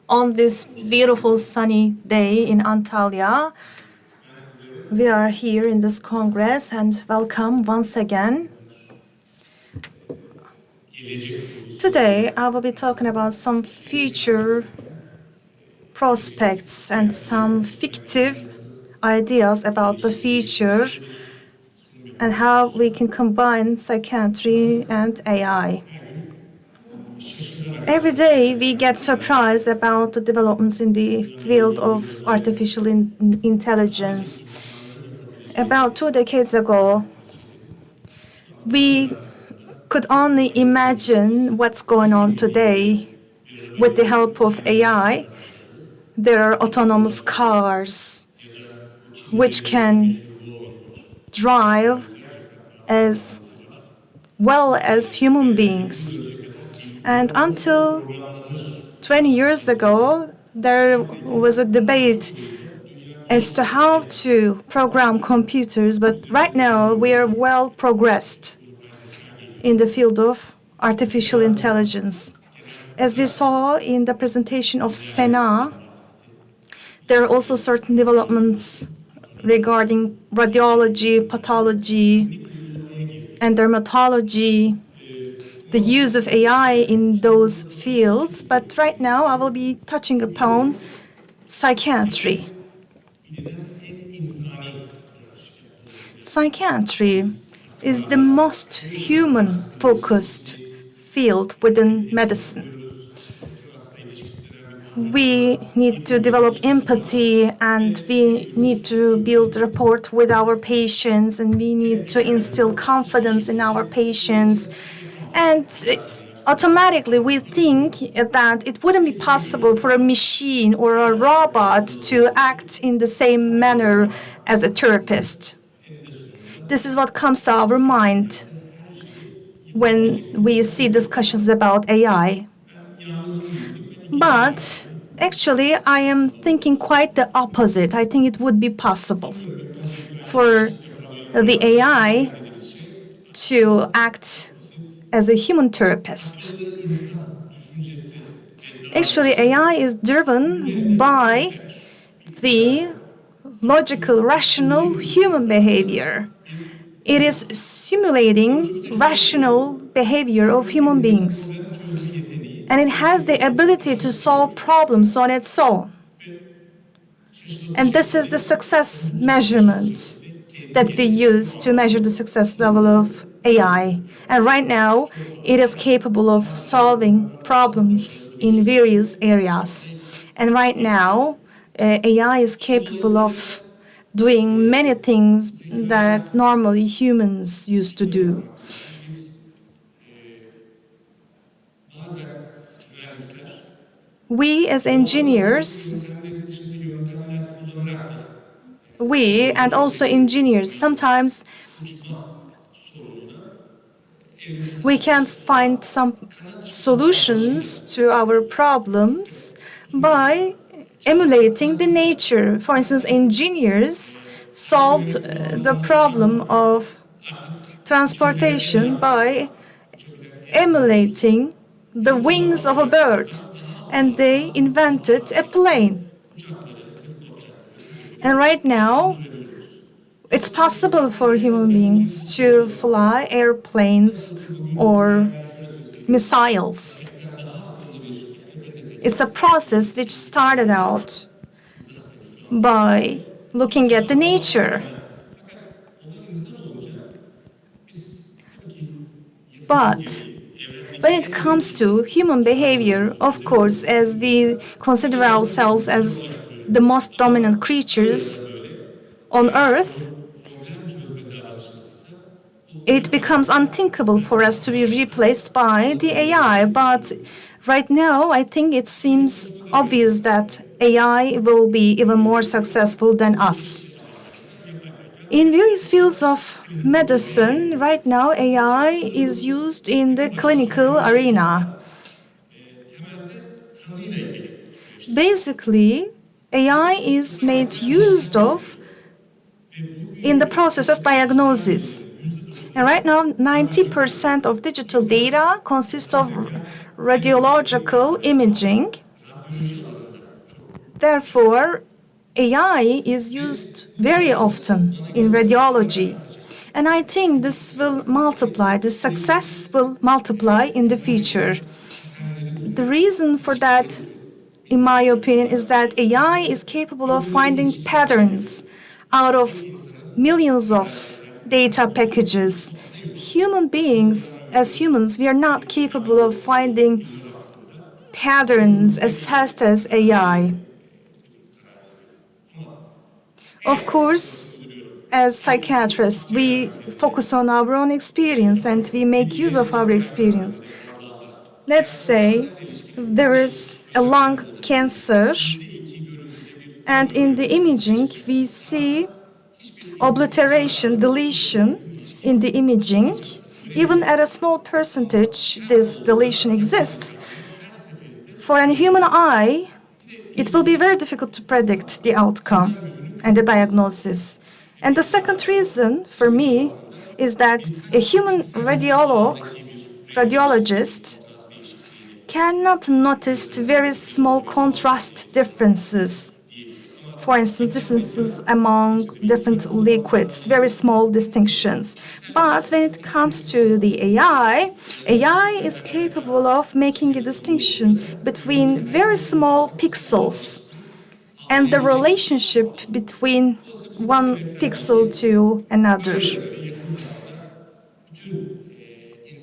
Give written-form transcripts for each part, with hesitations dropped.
On this beautiful sunny day in Antalya, we are here in this Congress and welcome once again. Today, I will be talking about some future prospects and some fictive ideas about the future and how we can combine psychiatry and AI. Every day we get surprised about the developments in the field of artificial intelligence. About 2 decades ago, we could only imagine what's going on today. With the help of AI, there are autonomous cars which can drive as well as human beings. And until 20 years ago, there was a debate as to how to program computers, but right now we are well progressed in the field of artificial intelligence. As we saw in the presentation of Sena, there are also certain developments regarding radiology, pathology, and dermatology, the use of AI in those fields. But right now, I will be touching upon psychiatry. Psychiatry is the most human-focused field within medicine. We need to develop empathy, and we need to build rapport with our patients, and we need to instill confidence in our patients. And automatically, we think that it wouldn't be possible for a machine or a robot to act in the same manner as a therapist. This is what comes to our mind when we see discussions about AI. But actually, I am thinking quite the opposite. I think it would be possible for the AI to act as a human therapist. Actually, AI is driven by the logical, rational human behavior. It is simulating rational behavior of human beings. And it has the ability to solve problems on its own. And this is the success measurement that we use to measure the success level of AI. And right now, it is capable of solving problems in various areas. And right now, AI is capable of doing many things that normally humans used to do. We as engineers, and also engineers, sometimes we can find some solutions to our problems by emulating the nature. For instance, engineers solved the problem of transportation by emulating the wings of a bird, and they invented a plane. And right now, it's possible for human beings to fly airplanes or missiles. It's a process which started out by looking at the nature. But when it comes to human behavior, of course, as we consider ourselves as the most dominant creatures on Earth, it becomes unthinkable for us to be replaced by the AI. But right now, I think it seems obvious that AI will be even more successful than us. In various fields of medicine, right now, AI is used in the clinical arena. Basically, AI is made use of in the process of diagnosis. And right now, 90% of digital data consists of radiological imaging. Therefore, AI is used very often in radiology. And I think this will multiply, the success will multiply in the future. The reason for that, in my opinion, is that AI is capable of finding patterns out of millions of data packages. Human beings, as humans, we are not capable of finding patterns as fast as AI. Of course, as psychiatrists, we focus on our own experience and we make use of our experience. Let's say there is a lung cancer, and in the imaging, we see obliteration, deletion in the imaging. Even at a small percentage, this deletion exists. For a human eye, it will be very difficult to predict the outcome and the diagnosis. And the second reason for me is that a human radiologist cannot notice very small contrast differences. For instance, differences among different liquids, very small distinctions. But when it comes to the AI is capable of making a distinction between very small pixels and the relationship between one pixel to another.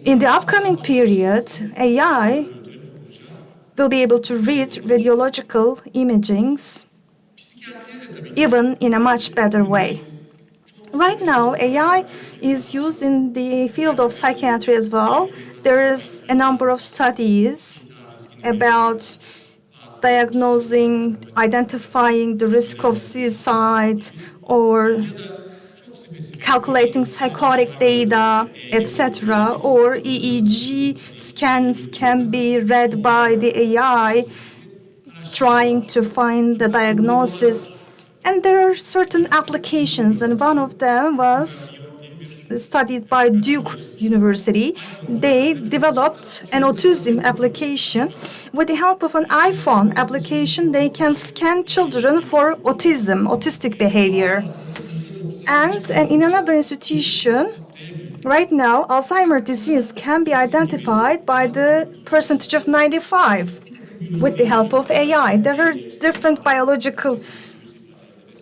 In the upcoming period, AI will be able to read radiological imagings even in a much better way. Right now, AI is used in the field of psychiatry as well. There is a number of studies about diagnosing, identifying the risk of suicide, or calculating psychotic data, etc. Or EEG scans can be read by the AI, trying to find the diagnosis. And there are certain applications, and one of them was studied by Duke University. They developed an autism application. With the help of an iPhone application, they can scan children for autistic behavior. And in another institution, right now, Alzheimer's disease can be identified by the percentage of 95 with the help of AI. There are different biological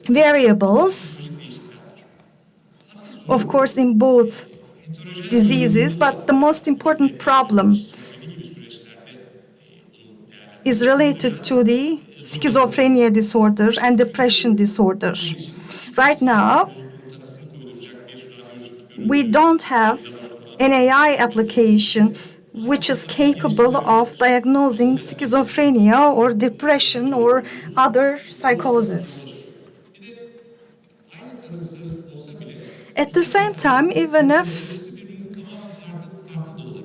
variables, of course, in both diseases, but the most important problem is related to the schizophrenia disorder and depression disorder. Right now, we don't have an AI application which is capable of diagnosing schizophrenia or depression or other psychosis. At the same time, even if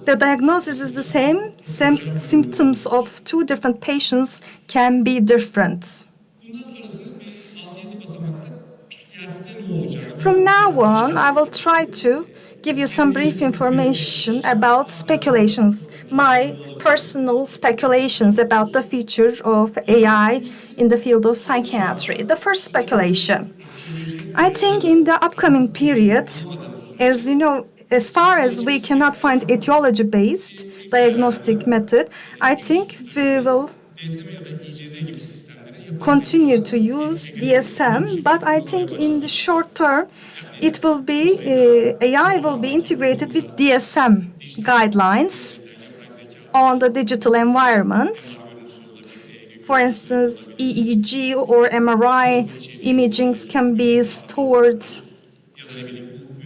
the diagnosis is the same, symptoms of two different patients can be different. From now on, I will try to give you some brief information about speculations, my personal speculations about the future of AI in the field of psychiatry. The first speculation. I think in the upcoming period, as you know, as far as we cannot find etiology-based diagnostic method, I think we will continue to use DSM, but I think in the short term, it will be AI will be integrated with DSM guidelines on the digital environment. For instance, EEG or MRI imagings can be stored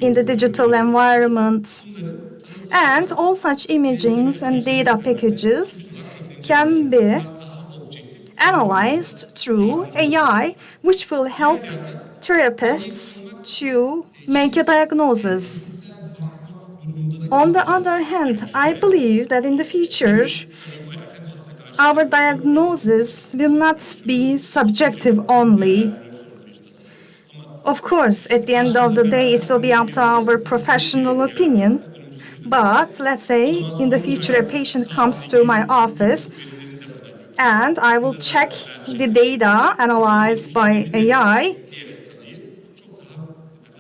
in the digital environment, and all such imagings and data packages can be analyzed through AI, which will help therapists to make a diagnosis. On the other hand, I believe that in the future, our diagnosis will not be subjective only. Of course, at the end of the day, it will be up to our professional opinion. But let's say in the future a patient comes to my office and I will check the data analyzed by AI.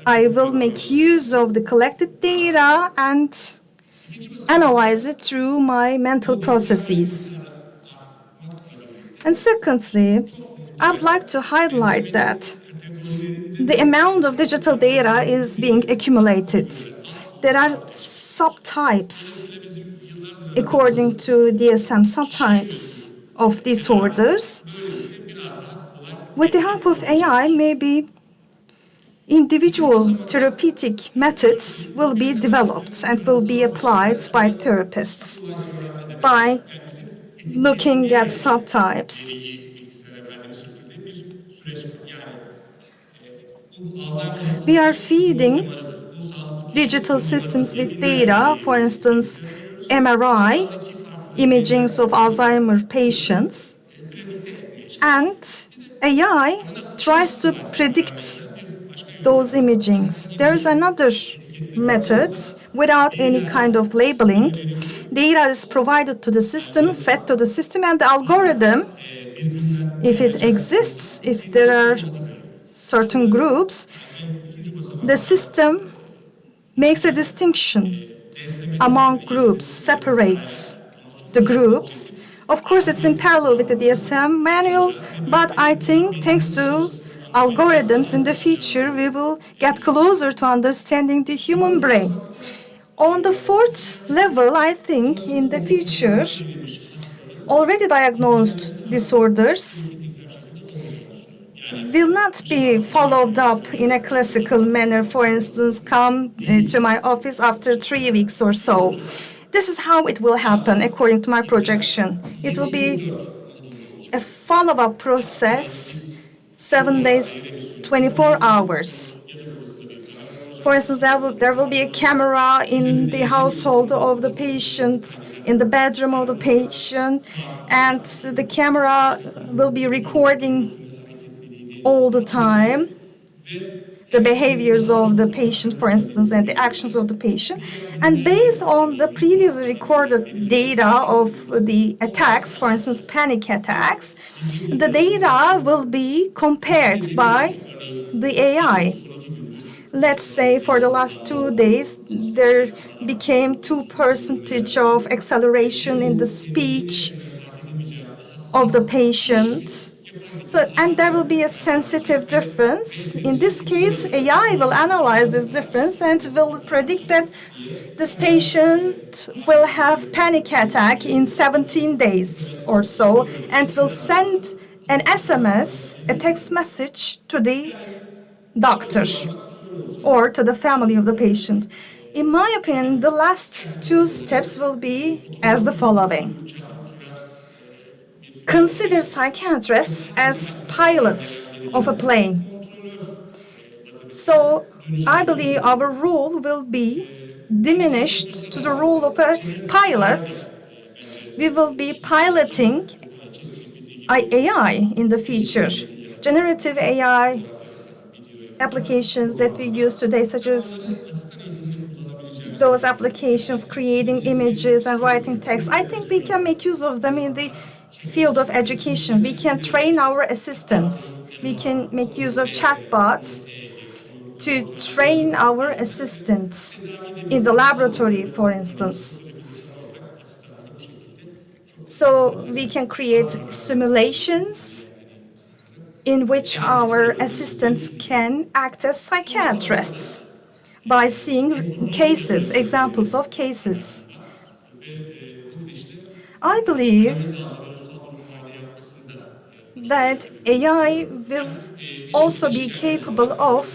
I will make use of the collected data and analyze it through my mental processes. And secondly, I would like to highlight that the amount of digital data is being accumulated. There are subtypes, according to DSM, subtypes of disorders. With the help of AI, maybe individual therapeutic methods will be developed and will be applied by therapists by looking at subtypes. We are feeding digital systems with data, for instance, MRI, imagings of Alzheimer patients, and AI tries to predict those imagings. There's another method without any kind of labeling. Data is provided to the system, fed to the system, and the algorithm, if it exists, if there are certain groups, the system makes a distinction among groups, separates the groups. Of course, it's in parallel with the DSM manual, but I think thanks to algorithms in the future, we will get closer to understanding the human brain. On the fourth level, I think in the future, already diagnosed disorders will not be followed up in a classical manner. For instance, come to my office after 3 weeks or so. This is how it will happen according to my projection. It will be a follow-up process, 7 days, 24 hours. For instance, there will be a camera in the household of the patient, in the bedroom of the patient, and the camera will be recording all the time the behaviors of the patient, for instance, and the actions of the patient. And based on the previously recorded data of the attacks, for instance, panic attacks, the data will be compared by the AI. Let's say for the last 2 days, there became 2% of acceleration in the speech of the patient. So, and there will be a sensitive difference. In this case, AI will analyze this difference and will predict that this patient will have panic attack in 17 days or so, and will send an SMS, a text message to the doctor or to the family of the patient. In my opinion, the last two steps will be as the following. Consider psychiatrists as pilots of a plane. So I believe our role will be diminished to the role of a pilot. We will be piloting AI in the future. Generative AI applications that we use today, such as those applications creating images and writing text, I think we can make use of them in the field of education. We can train our assistants. We can make use of chatbots to train our assistants in the laboratory, for instance. So we can create simulations in which our assistants can act as psychiatrists by seeing cases, examples of cases. I believe that AI will also be capable of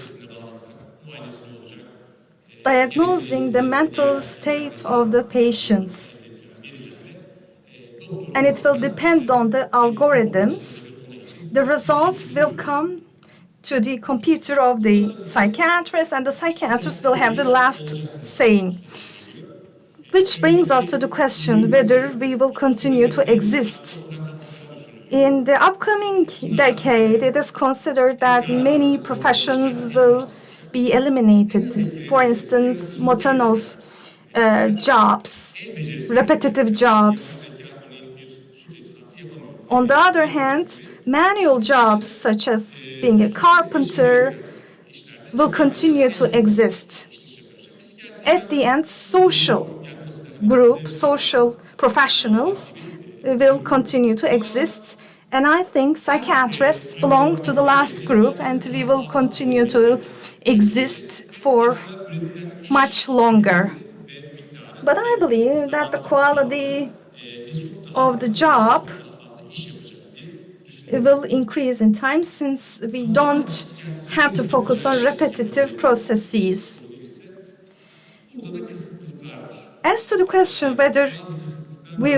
diagnosing the mental state of the patients. And it will depend on the algorithms. The results will come to the computer of the psychiatrist, and the psychiatrist will have the last saying. Which brings us to the question whether we will continue to exist. In the upcoming decade, it is considered that many professions will be eliminated. For instance, monotonous jobs, repetitive jobs. On the other hand, manual jobs such as being a carpenter will continue to exist. At the end, social professionals will continue to exist. And I think psychiatrists belong to the last group, and we will continue to exist for much longer. But I believe that the quality of the job will increase in time since we don't have to focus on repetitive processes. As to the question whether we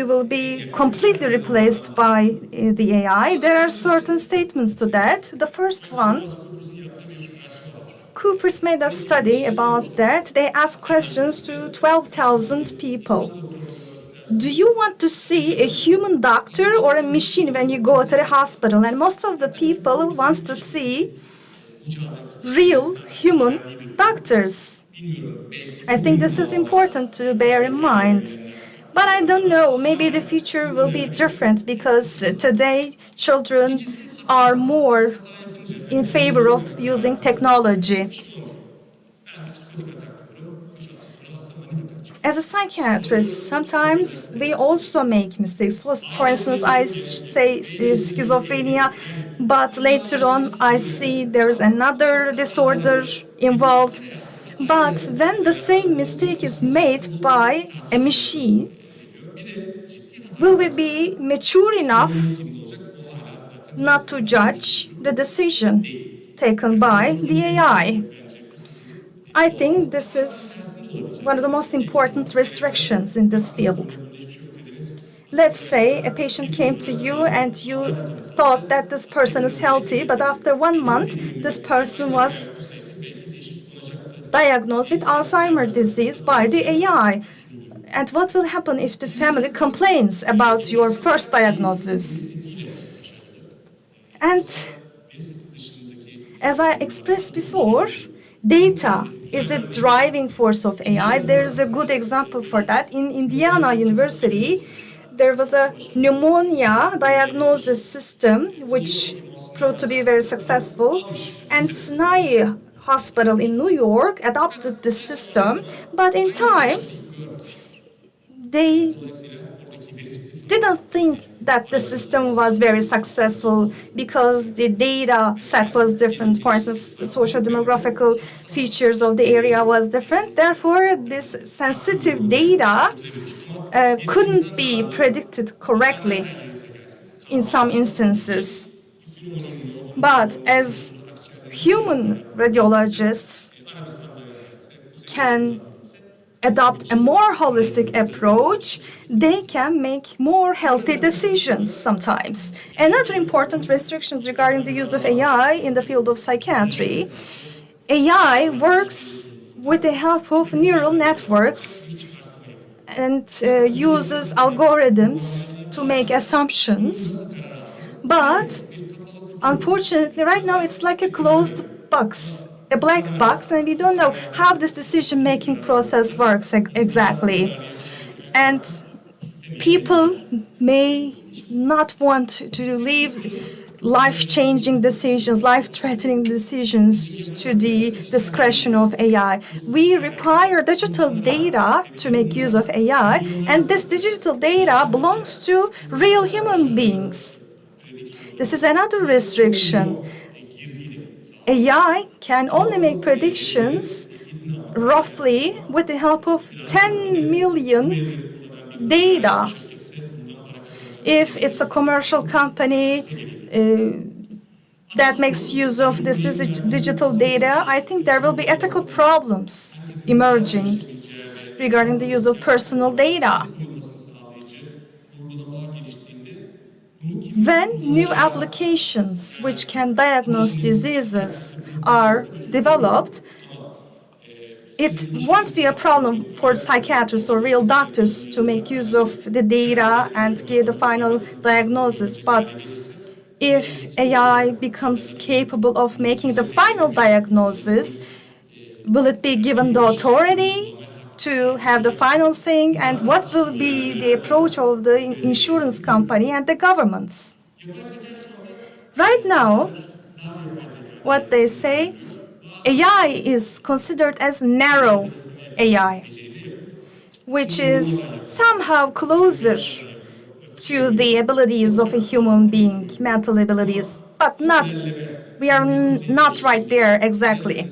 will be completely replaced by the AI, there are certain statements to that. The first one, Coopers made a study about that. They asked questions to 12,000 people. Do you want to see a human doctor or a machine when you go to the hospital? And most of the people wants to see real human doctors. I think this is important to bear in mind. But I don't know, maybe the future will be different because today children are more in favor of using technology. As a psychiatrist, sometimes we also make mistakes. For instance, I say schizophrenia, but later on I see there's another disorder involved. But when the same mistake is made by a machine, will we be mature enough not to judge the decision taken by the AI? I think this is one of the most important restrictions in this field. Let's say a patient came to you and you thought that this person is healthy, but after 1 month, this person was diagnosed with Alzheimer's disease by the AI. And what will happen if the family complains about your first diagnosis? And as I expressed before, data is the driving force of AI. There's a good example for that. In Indiana University, there was a pneumonia diagnosis system which proved to be very successful. And Sinai Hospital in New York adopted the system, but in time, they didn't think that the system was very successful because the data set was different. For instance, the social demographical features of the area was different. Therefore, this sensitive data couldn't be predicted correctly in some instances. But as human radiologists can adopt a more holistic approach, they can make more healthy decisions sometimes. Another important restrictions regarding the use of AI in the field of psychiatry, AI works with the help of neural networks and uses algorithms to make assumptions. But unfortunately, right now it's like a closed box, a black box, and we don't know how this decision-making process works exactly. And people may not want to leave life-changing decisions, life-threatening decisions to the discretion of AI. We require digital data to make use of AI, and this digital data belongs to real human beings. This is another restriction. AI can only make predictions roughly with the help of 10 million data. If it's a commercial company that makes use of this digital data, I think there will be ethical problems emerging regarding the use of personal data. When new applications which can diagnose diseases are developed, it won't be a problem for psychiatrists or real doctors to make use of the data and give the final diagnosis. But if AI becomes capable of making the final diagnosis, will it be given the authority to have the final saying, and what will be the approach of the insurance company and the governments? Right now, what they say, AI is considered as narrow AI, which is somehow closer to the abilities of a human being, mental abilities, but not, we are not right there exactly.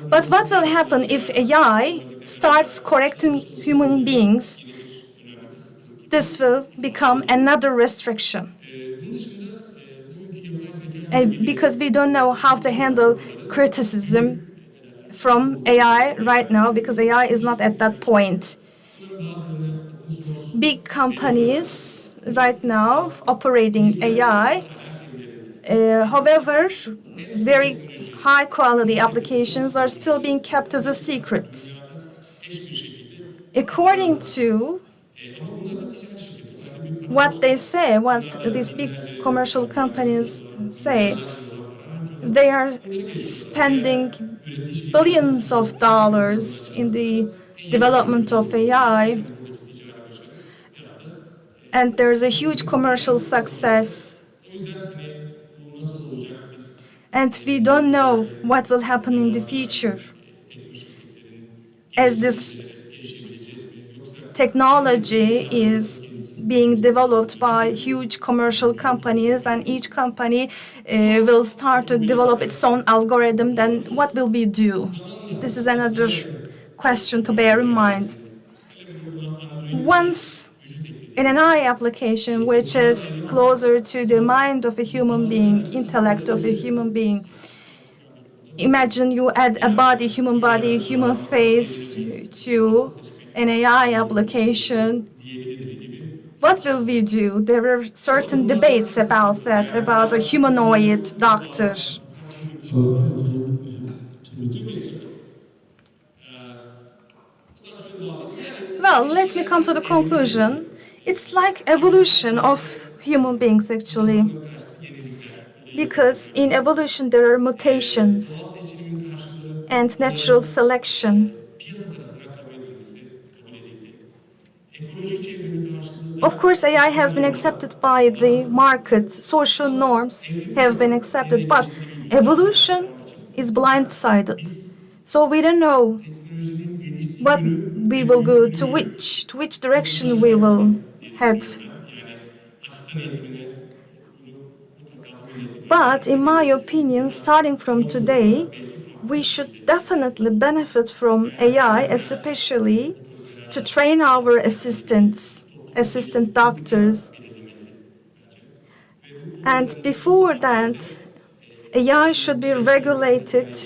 But what will happen if AI starts correcting human beings? This will become another restriction. And because we don't know how to handle criticism from AI right now, because AI is not at that point. Big companies right now operating AI, however, very high quality applications are still being kept as a secret. According to what they say, what these big commercial companies say, they are spending billions of dollars in the development of AI, and there's a huge commercial success. And we don't know what will happen in the future as this technology is being developed by huge commercial companies, and each company will start to develop its own algorithm. Then what will we do? This is another question to bear in mind. Once in an AI application, which is closer to the mind of a human being, intellect of a human being, imagine you add a body, human face to an AI application. What will we do? There are certain debates about that, about a humanoid doctor. Well, let me come to the conclusion. It's like evolution of human beings, actually. Because in evolution, there are mutations and natural selection. Of course, AI has been accepted by the market, social norms have been accepted, but evolution is blindsided. So we don't know what we will go to, which direction we will head. But in my opinion, starting from today, we should definitely benefit from AI, especially to train our assistants, assistant doctors. And before that, AI should be regulated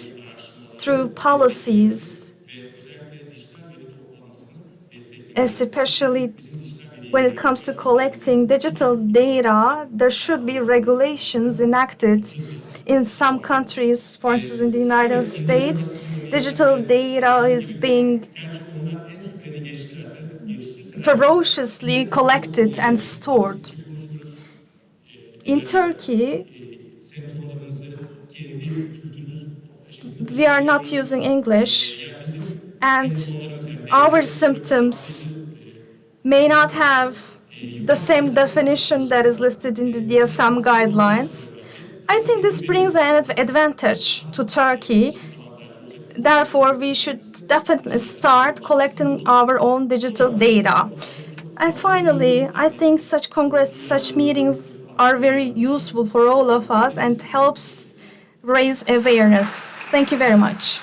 through policies, especially when it comes to collecting digital data. There should be regulations enacted in some countries. For instance, in the United States, digital data is being ferociously collected and stored. In Turkey, we are not using English, and our symptoms may not have the same definition that is listed in the DSM guidelines. I think this brings an advantage to Turkey. Therefore, we should definitely start collecting our own digital data. And finally, I think such meetings are very useful for all of us and helps raise awareness. Thank you very much.